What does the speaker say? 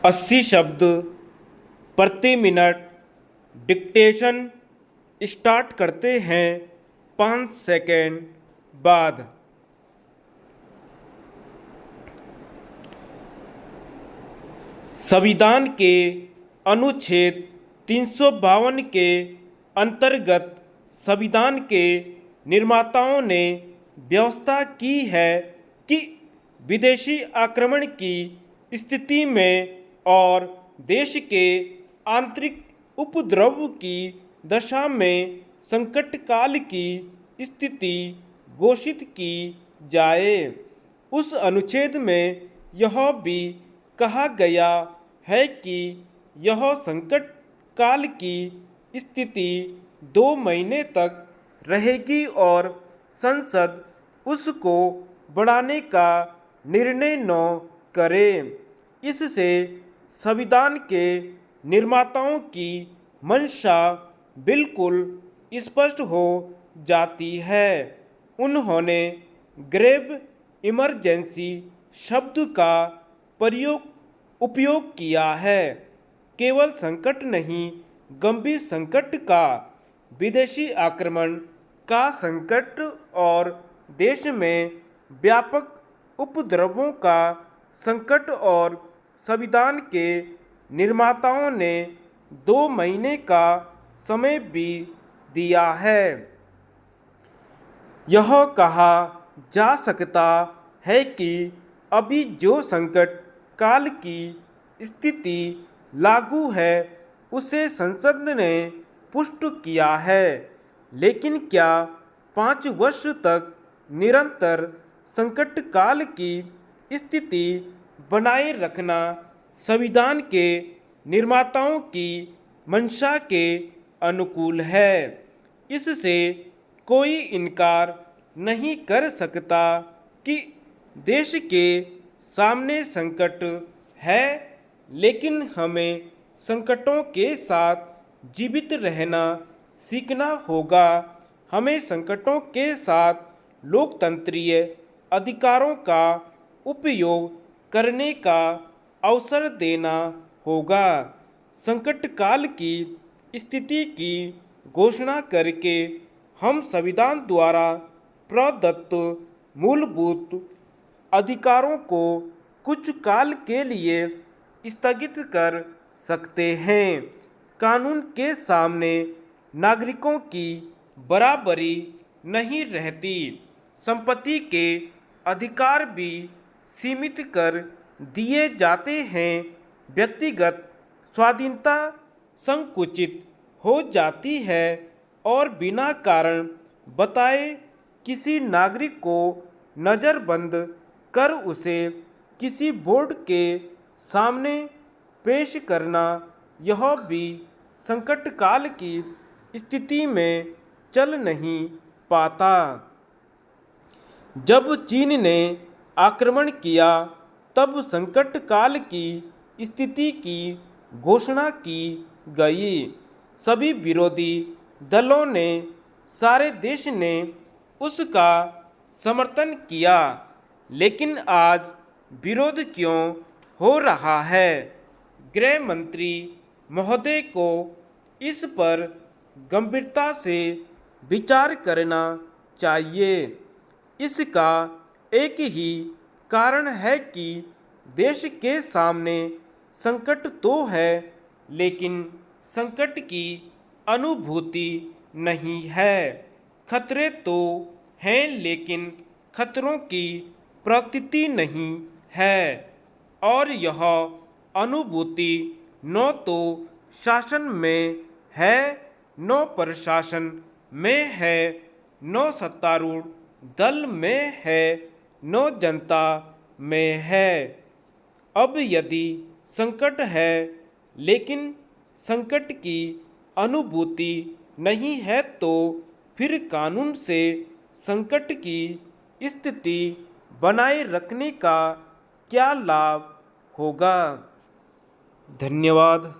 80 शब्द प्रति minute dictation start करते हैं 5 सेकेंड बाद। संविधान के अनुच्छेद 352 के अंतर्गत संविधान के निर्माताओं ने व्यवस्था की है कि विदेशी आक्रमण की स्थिति में और देश के आंतरिक उपद्रव की दशा में संकट काल की स्थिति घोषित की जाए। उस अनुच्छेद में यह भी कहा गया है कि यह संकट काल की स्थिति 2 महीने तक रहेगी और संसद उसको बढ़ाने का निर्णय न करे। इससे संविधान के निर्माताओं की मंशा बिल्कुल स्पष्ट हो जाती है। उन्होंने ग्रेव इमरजेंसी शब्द का उपयोग किया है। केवल संकट नहीं, गंभीर संकट का, विदेशी आक्रमण का संकट और देश में व्यापक उपद्रवों का संकट, और संविधान के निर्माताओं ने 2 महीने का समय भी दिया है। यह कहा जा सकता है कि अभी जो संकट काल की स्थिति लागू है उसे संसद ने पुष्ट किया है, लेकिन क्या 5 वर्ष तक निरंतर संकट काल की स्थिति बनाए रखना संविधान के निर्माताओं की मंशा के अनुकूल है? इससे कोई इनकार नहीं कर सकता कि देश के सामने संकट है, लेकिन हमें संकटों के साथ जीवित रहना सीखना होगा। हमें संकटों के साथ लोकतंत्रीय अधिकारों का उपयोग करने का अवसर देना होगा। संकट काल की स्थिति की घोषणा करके हम संविधान द्वारा प्रदत्त मूलभूत अधिकारों को कुछ काल के लिए स्थगित कर सकते हैं। कानून के सामने नागरिकों की बराबरी नहीं रहती। संपत्ति के अधिकार भी सीमित कर दिए जाते हैं। व्यक्तिगत स्वाधीनता संकुचित हो जाती है और बिना कारण बताए किसी नागरिक को नज़रबंद कर उसे किसी बोर्ड के सामने पेश करना, यह भी संकट काल की स्थिति में चल नहीं पाता। जब चीन ने आक्रमण किया तब संकट काल की स्थिति की घोषणा की गई। सभी विरोधी दलों ने, सारे देश ने उसका समर्थन किया, लेकिन आज विरोध क्यों हो रहा है? गृह मंत्री महोदय को इस पर गंभीरता से विचार करना चाहिए। इसका एक ही कारण है कि देश के सामने संकट तो है, लेकिन संकट की अनुभूति नहीं है। खतरे तो हैं, लेकिन खतरों की प्रतीति नहीं है। और यह अनुभूति न तो शासन में है, न प्रशासन में है, न सत्तारूढ़ दल में है, न जनता में है। अब यदि संकट है लेकिन संकट की अनुभूति नहीं है, तो फिर कानून से संकट की स्थिति बनाए रखने का क्या लाभ होगा? धन्यवाद।